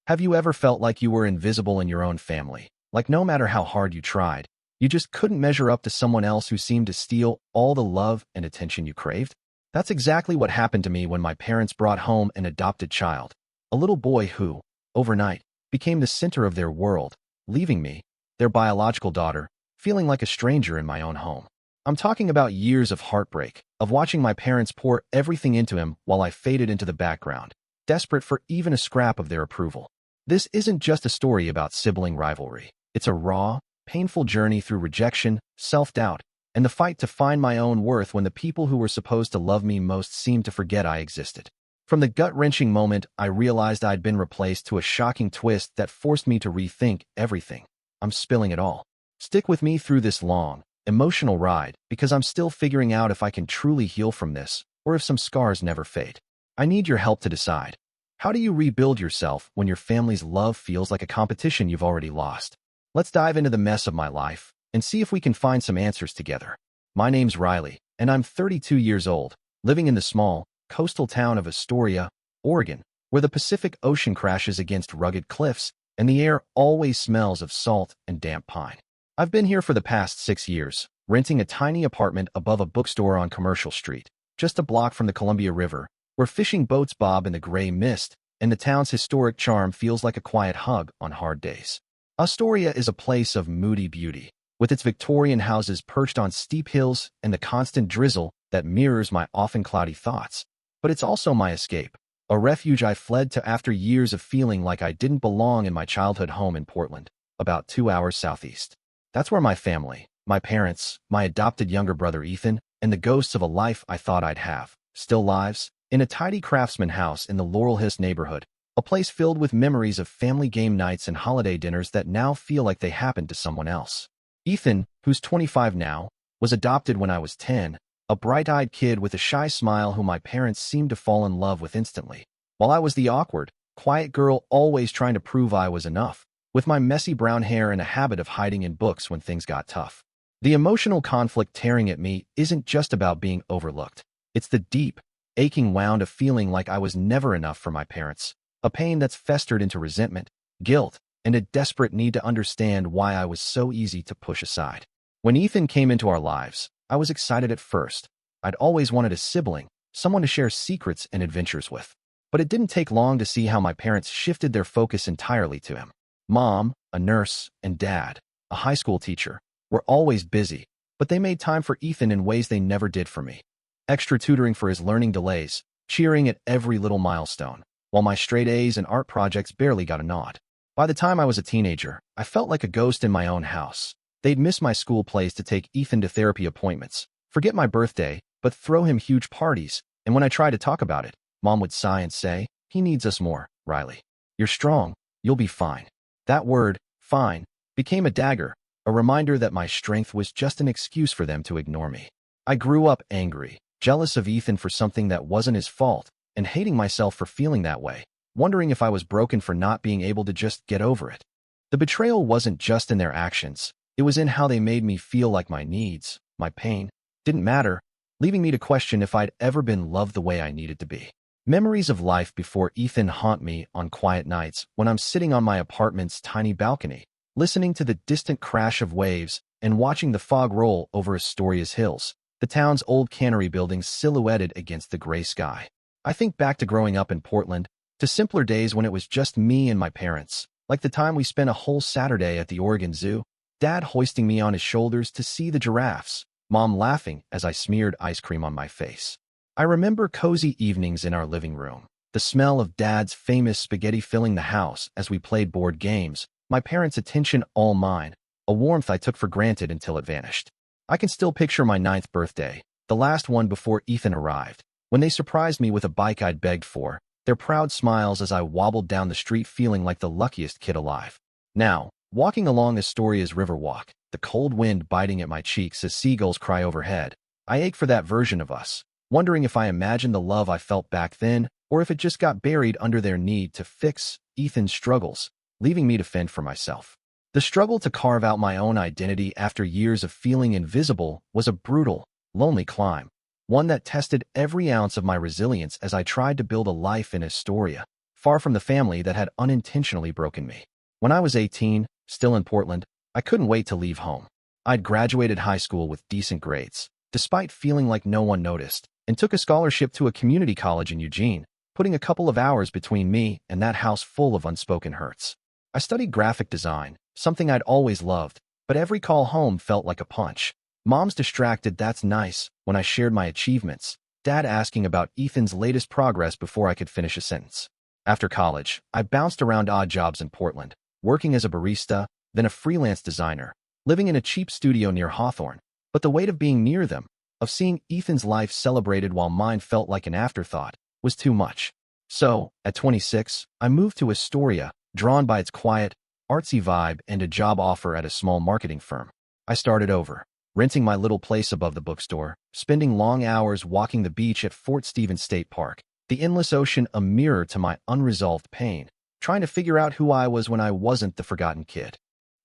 Have you ever felt like you were invisible in your own family? Like no matter how hard you tried, you just couldn't measure up to someone else who seemed to steal all the love and attention you craved? That's exactly what happened to me when my parents brought home an adopted child, a little boy who, overnight, became the center of their world, leaving me, their biological daughter, feeling like a stranger in my own home. I'm talking about years of heartbreak, of watching my parents pour everything into him while I faded into the background, desperate for even a scrap of their approval. This isn't just a story about sibling rivalry. It's a raw, painful journey through rejection, self-doubt, and the fight to find my own worth when the people who were supposed to love me most seemed to forget I existed. From the gut-wrenching moment I realized I'd been replaced to a shocking twist that forced me to rethink everything. I'm spilling it all. Stick with me through this long, emotional ride because I'm still figuring out if I can truly heal from this or if some scars never fade. I need your help to decide. How do you rebuild yourself when your family's love feels like a competition you've already lost? Let's dive into the mess of my life and see if we can find some answers together. My name's Riley, and I'm 32 years old, living in the small, coastal town of Astoria, Oregon, where the Pacific Ocean crashes against rugged cliffs and the air always smells of salt and damp pine. I've been here for the past 6 years, renting a tiny apartment above a bookstore on Commercial Street, just a block from the Columbia River, where fishing boats bob in the gray mist, and the town's historic charm feels like a quiet hug on hard days. Astoria is a place of moody beauty, with its Victorian houses perched on steep hills and the constant drizzle that mirrors my often cloudy thoughts. But it's also my escape, a refuge I fled to after years of feeling like I didn't belong in my childhood home in Portland, about 2 hours southeast. That's where my family, my parents, my adopted younger brother Ethan, and the ghosts of a life I thought I'd have, still lives, in a tidy craftsman house in the Laurel Hills neighborhood, a place filled with memories of family game nights and holiday dinners that now feel like they happened to someone else. Ethan, who's 25 now, was adopted when I was 10, a bright-eyed kid with a shy smile who my parents seemed to fall in love with instantly, while I was the awkward, quiet girl always trying to prove I was enough, with my messy brown hair and a habit of hiding in books when things got tough. The emotional conflict tearing at me isn't just about being overlooked. It's the deep, aching wound of feeling like I was never enough for my parents, a pain that's festered into resentment, guilt, and a desperate need to understand why I was so easy to push aside. When Ethan came into our lives, I was excited at first. I'd always wanted a sibling, someone to share secrets and adventures with. But it didn't take long to see how my parents shifted their focus entirely to him. Mom, a nurse, and Dad, a high school teacher, were always busy, but they made time for Ethan in ways they never did for me. Extra tutoring for his learning delays, cheering at every little milestone, while my straight A's and art projects barely got a nod. By the time I was a teenager, I felt like a ghost in my own house. They'd miss my school plays to take Ethan to therapy appointments, forget my birthday, but throw him huge parties, and when I tried to talk about it, Mom would sigh and say, "He needs us more, Riley. You're strong, you'll be fine." That word, fine, became a dagger, a reminder that my strength was just an excuse for them to ignore me. I grew up angry, jealous of Ethan for something that wasn't his fault, and hating myself for feeling that way, wondering if I was broken for not being able to just get over it. The betrayal wasn't just in their actions, it was in how they made me feel like my needs, my pain, didn't matter, leaving me to question if I'd ever been loved the way I needed to be. Memories of life before Ethan haunt me on quiet nights when I'm sitting on my apartment's tiny balcony, listening to the distant crash of waves and watching the fog roll over Astoria's hills, the town's old cannery buildings silhouetted against the gray sky. I think back to growing up in Portland, to simpler days when it was just me and my parents, like the time we spent a whole Saturday at the Oregon Zoo, Dad hoisting me on his shoulders to see the giraffes, Mom laughing as I smeared ice cream on my face. I remember cozy evenings in our living room, the smell of Dad's famous spaghetti filling the house as we played board games, my parents' attention all mine, a warmth I took for granted until it vanished. I can still picture my 9th birthday, the last one before Ethan arrived, when they surprised me with a bike I'd begged for, their proud smiles as I wobbled down the street feeling like the luckiest kid alive. Now, walking along Astoria's Riverwalk, the cold wind biting at my cheeks as seagulls cry overhead, I ache for that version of us, wondering if I imagined the love I felt back then or if it just got buried under their need to fix Ethan's struggles, leaving me to fend for myself. The struggle to carve out my own identity after years of feeling invisible was a brutal, lonely climb, one that tested every ounce of my resilience as I tried to build a life in Astoria, far from the family that had unintentionally broken me. When I was 18, still in Portland, I couldn't wait to leave home. I'd graduated high school with decent grades, despite feeling like no one noticed, and took a scholarship to a community college in Eugene, putting a couple of hours between me and that house full of unspoken hurts. I studied graphic design, something I'd always loved, but every call home felt like a punch. Mom's distracted "that's nice" when I shared my achievements, Dad asking about Ethan's latest progress before I could finish a sentence. After college, I bounced around odd jobs in Portland, working as a barista, then a freelance designer, living in a cheap studio near Hawthorne. But the weight of being near them, of seeing Ethan's life celebrated while mine felt like an afterthought, was too much. So, at 26, I moved to Astoria, drawn by its quiet, artsy vibe and a job offer at a small marketing firm. I started over, renting my little place above the bookstore, spending long hours walking the beach at Fort Stevens State Park, the endless ocean a mirror to my unresolved pain, trying to figure out who I was when I wasn't the forgotten kid.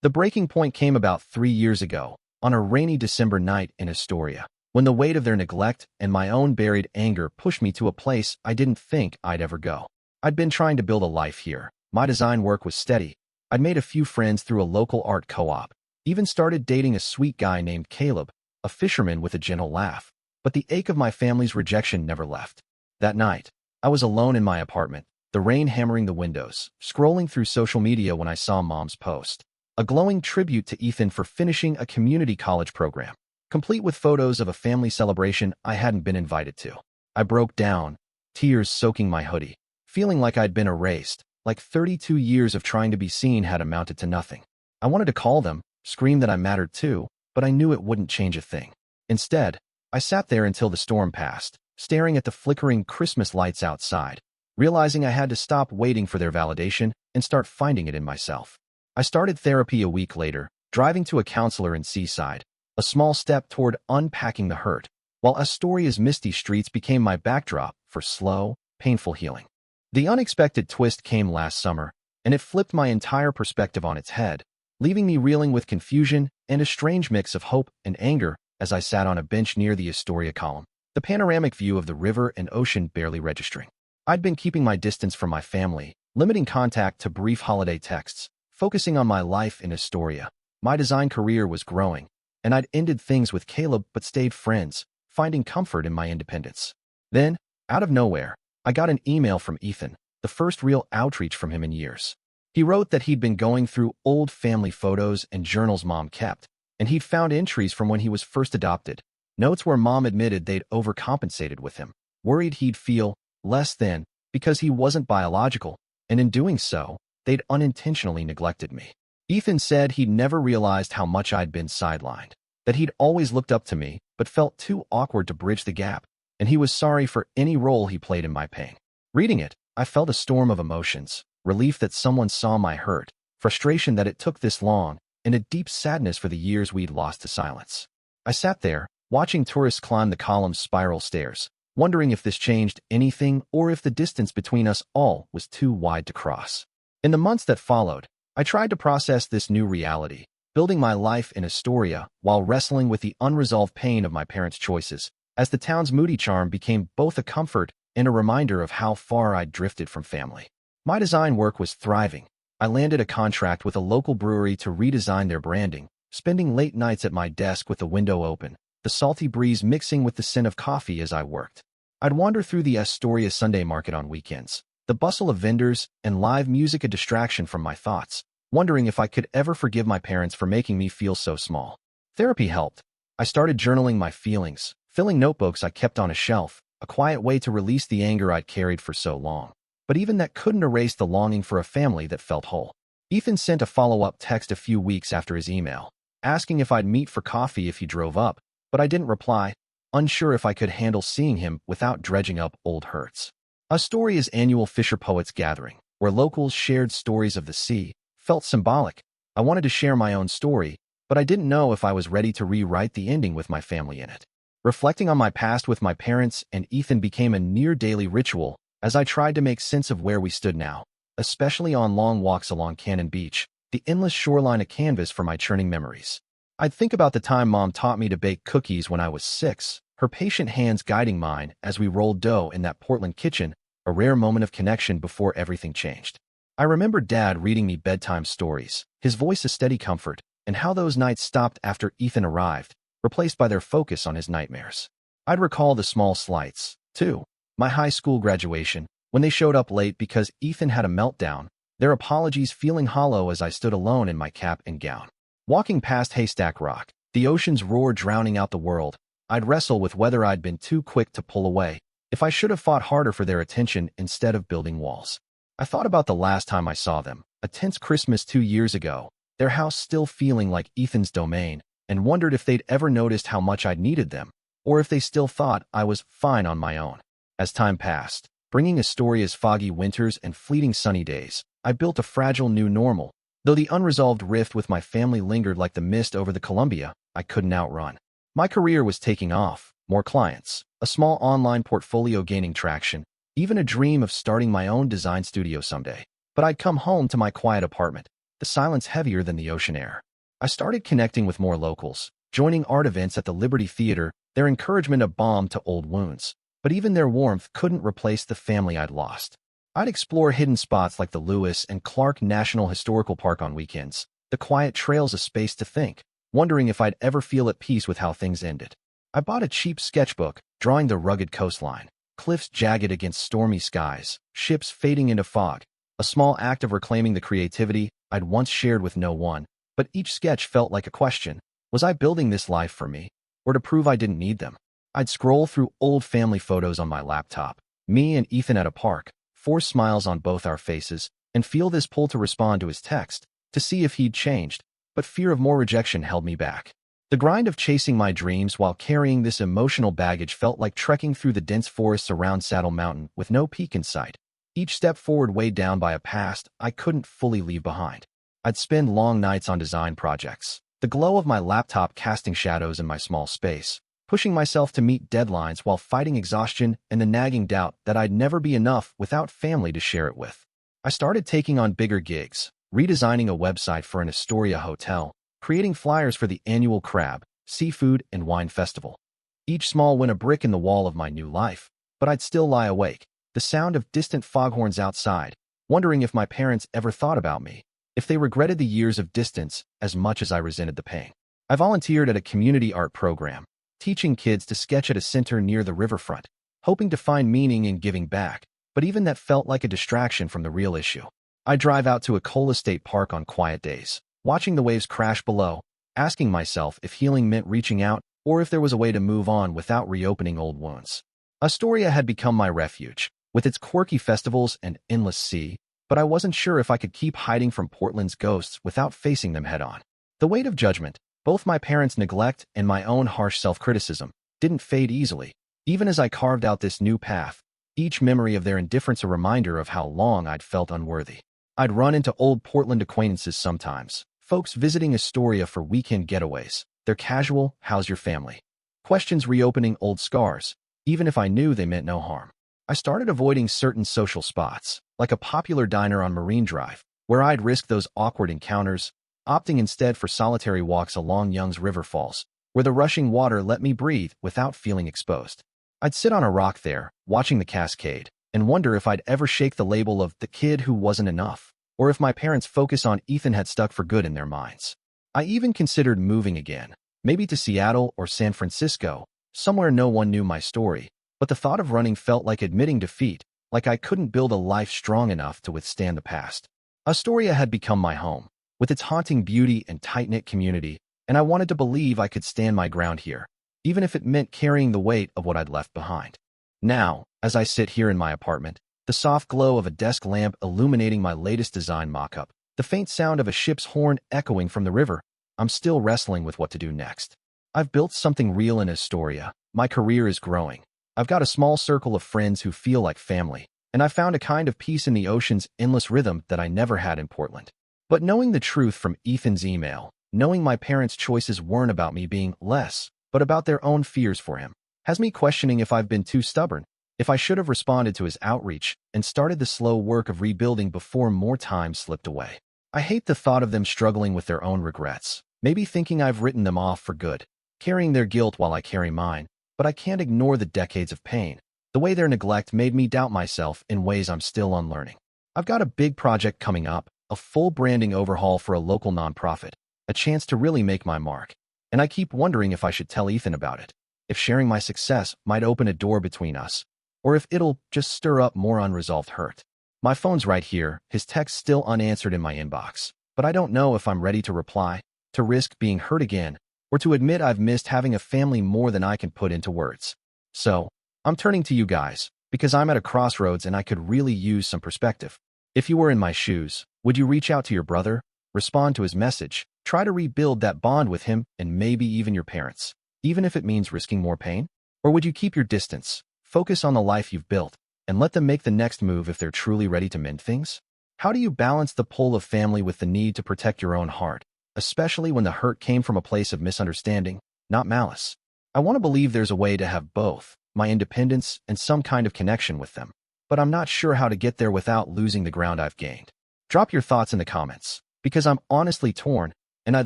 The breaking point came about 3 years ago, on a rainy December night in Astoria, when the weight of their neglect and my own buried anger pushed me to a place I didn't think I'd ever go. I'd been trying to build a life here. My design work was steady. I'd made a few friends through a local art co-op, even started dating a sweet guy named Caleb, a fisherman with a gentle laugh. But the ache of my family's rejection never left. That night, I was alone in my apartment, the rain hammering the windows, scrolling through social media when I saw Mom's post. A glowing tribute to Ethan for finishing a community college program, complete with photos of a family celebration I hadn't been invited to. I broke down, tears soaking my hoodie, feeling like I'd been erased, like 32 years of trying to be seen had amounted to nothing. I wanted to call them, scream that I mattered too, but I knew it wouldn't change a thing. Instead, I sat there until the storm passed, staring at the flickering Christmas lights outside, realizing I had to stop waiting for their validation and start finding it in myself. I started therapy a week later, driving to a counselor in Seaside, a small step toward unpacking the hurt, while Astoria's misty streets became my backdrop for slow, painful healing. The unexpected twist came last summer, and it flipped my entire perspective on its head, leaving me reeling with confusion and a strange mix of hope and anger as I sat on a bench near the Astoria column, the panoramic view of the river and ocean barely registering. I'd been keeping my distance from my family, limiting contact to brief holiday texts, focusing on my life in Astoria. My design career was growing, and I'd ended things with Caleb but stayed friends, finding comfort in my independence. Then, out of nowhere, I got an email from Ethan, the first real outreach from him in years. He wrote that he'd been going through old family photos and journals Mom kept, and he'd found entries from when he was first adopted, notes where Mom admitted they'd overcompensated with him, worried he'd feel less than because he wasn't biological, and in doing so, they'd unintentionally neglected me. Ethan said he'd never realized how much I'd been sidelined, that he'd always looked up to me but felt too awkward to bridge the gap, and he was sorry for any role he played in my pain. Reading it, I felt a storm of emotions. Relief that someone saw my hurt, frustration that it took this long, and a deep sadness for the years we'd lost to silence. I sat there, watching tourists climb the column's spiral stairs, wondering if this changed anything or if the distance between us all was too wide to cross. In the months that followed, I tried to process this new reality, building my life in Astoria while wrestling with the unresolved pain of my parents' choices, as the town's moody charm became both a comfort and a reminder of how far I'd drifted from family. My design work was thriving. I landed a contract with a local brewery to redesign their branding, spending late nights at my desk with the window open, the salty breeze mixing with the scent of coffee as I worked. I'd wander through the Astoria Sunday market on weekends, the bustle of vendors and live music a distraction from my thoughts, wondering if I could ever forgive my parents for making me feel so small. Therapy helped. I started journaling my feelings, filling notebooks I kept on a shelf, a quiet way to release the anger I'd carried for so long. But even that couldn't erase the longing for a family that felt whole. Ethan sent a follow-up text a few weeks after his email, asking if I'd meet for coffee if he drove up, but I didn't reply, unsure if I could handle seeing him without dredging up old hurts. Astoria's annual Fisher Poets Gathering, where locals shared stories of the sea, felt symbolic. I wanted to share my own story, but I didn't know if I was ready to rewrite the ending with my family in it. Reflecting on my past with my parents and Ethan became a near-daily ritual as I tried to make sense of where we stood now, especially on long walks along Cannon Beach, the endless shoreline a canvas for my churning memories. I'd think about the time Mom taught me to bake cookies when I was 6, her patient hands guiding mine as we rolled dough in that Portland kitchen, a rare moment of connection before everything changed. I remember Dad reading me bedtime stories, his voice a steady comfort, and how those nights stopped after Ethan arrived, replaced by their focus on his nightmares. I'd recall the small slights, too. My high school graduation, when they showed up late because Ethan had a meltdown, their apologies feeling hollow as I stood alone in my cap and gown. Walking past Haystack Rock, the ocean's roar drowning out the world, I'd wrestle with whether I'd been too quick to pull away, if I should have fought harder for their attention instead of building walls. I thought about the last time I saw them, a tense Christmas 2 years ago, their house still feeling like Ethan's domain, and wondered if they'd ever noticed how much I'd needed them, or if they still thought I was fine on my own. As time passed, bringing Astoria's foggy winters and fleeting sunny days, I built a fragile new normal. Though the unresolved rift with my family lingered like the mist over the Columbia, I couldn't outrun. My career was taking off, more clients, a small online portfolio gaining traction, even a dream of starting my own design studio someday. But I'd come home to my quiet apartment, the silence heavier than the ocean air. I started connecting with more locals, joining art events at the Liberty Theater, their encouragement a balm to old wounds. But even their warmth couldn't replace the family I'd lost. I'd explore hidden spots like the Lewis and Clark National Historical Park on weekends, the quiet trails of space to think, wondering if I'd ever feel at peace with how things ended. I bought a cheap sketchbook, drawing the rugged coastline, cliffs jagged against stormy skies, ships fading into fog, a small act of reclaiming the creativity I'd once shared with no one, but each sketch felt like a question. Was I building this life for me, or to prove I didn't need them? I'd scroll through old family photos on my laptop, me and Ethan at a park, force smiles on both our faces, and feel this pull to respond to his text, to see if he'd changed, but fear of more rejection held me back. The grind of chasing my dreams while carrying this emotional baggage felt like trekking through the dense forests around Saddle Mountain with no peak in sight. Each step forward weighed down by a past I couldn't fully leave behind. I'd spend long nights on design projects, the glow of my laptop casting shadows in my small space, pushing myself to meet deadlines while fighting exhaustion and the nagging doubt that I'd never be enough without family to share it with. I started taking on bigger gigs, redesigning a website for an Astoria hotel, creating flyers for the annual crab, seafood, and wine festival. Each small win a brick in the wall of my new life, but I'd still lie awake, the sound of distant foghorns outside, wondering if my parents ever thought about me, if they regretted the years of distance as much as I resented the pain. I volunteered at a community art program, teaching kids to sketch at a center near the riverfront, hoping to find meaning in giving back, but even that felt like a distraction from the real issue. I'd drive out to a Cola State Park on quiet days, watching the waves crash below, asking myself if healing meant reaching out or if there was a way to move on without reopening old wounds. Astoria had become my refuge, with its quirky festivals and endless sea, but I wasn't sure if I could keep hiding from Portland's ghosts without facing them head-on. The weight of judgment, both my parents' neglect and my own harsh self-criticism, didn't fade easily. Even as I carved out this new path, each memory of their indifference a reminder of how long I'd felt unworthy. I'd run into old Portland acquaintances sometimes, folks visiting Astoria for weekend getaways, their casual, "How's your family?" questions reopening old scars, even if I knew they meant no harm. I started avoiding certain social spots, like a popular diner on Marine Drive, where I'd risk those awkward encounters, opting instead for solitary walks along Young's River Falls, where the rushing water let me breathe without feeling exposed. I'd sit on a rock there, watching the cascade, and wonder if I'd ever shake the label of the kid who wasn't enough, or if my parents' focus on Ethan had stuck for good in their minds. I even considered moving again, maybe to Seattle or San Francisco, somewhere no one knew my story, but the thought of running felt like admitting defeat, like I couldn't build a life strong enough to withstand the past. Astoria had become my home, with its haunting beauty and tight-knit community, and I wanted to believe I could stand my ground here, even if it meant carrying the weight of what I'd left behind. Now, as I sit here in my apartment, the soft glow of a desk lamp illuminating my latest design mock-up, the faint sound of a ship's horn echoing from the river, I'm still wrestling with what to do next. I've built something real in Astoria, my career is growing, I've got a small circle of friends who feel like family, and I've found a kind of peace in the ocean's endless rhythm that I never had in Portland. But knowing the truth from Ethan's email, knowing my parents' choices weren't about me being less, but about their own fears for him, has me questioning if I've been too stubborn, if I should have responded to his outreach and started the slow work of rebuilding before more time slipped away. I hate the thought of them struggling with their own regrets, maybe thinking I've written them off for good, carrying their guilt while I carry mine, but I can't ignore the decades of pain, The way their neglect made me doubt myself in ways I'm still unlearning. I've got a big project coming up, a full branding overhaul for a local nonprofit, a chance to really make my mark. And I keep wondering if I should tell Ethan about it, if sharing my success might open a door between us, or if it'll just stir up more unresolved hurt. My phone's right here, his text still unanswered in my inbox, but I don't know if I'm ready to reply, to risk being hurt again, or to admit I've missed having a family more than I can put into words. So, I'm turning to you guys, because I'm at a crossroads and I could really use some perspective. If you were in my shoes, would you reach out to your brother, respond to his message, try to rebuild that bond with him and maybe even your parents, even if it means risking more pain? Or would you keep your distance, focus on the life you've built, and let them make the next move if they're truly ready to mend things? How do you balance the pull of family with the need to protect your own heart, especially when the hurt came from a place of misunderstanding, not malice? I want to believe there's a way to have both, my independence and some kind of connection with them, but I'm not sure how to get there without losing the ground I've gained. Drop your thoughts in the comments, because I'm honestly torn, and I'd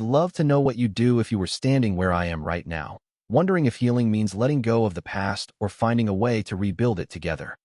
love to know what you'd do if you were standing where I am right now, wondering if healing means letting go of the past or finding a way to rebuild it together.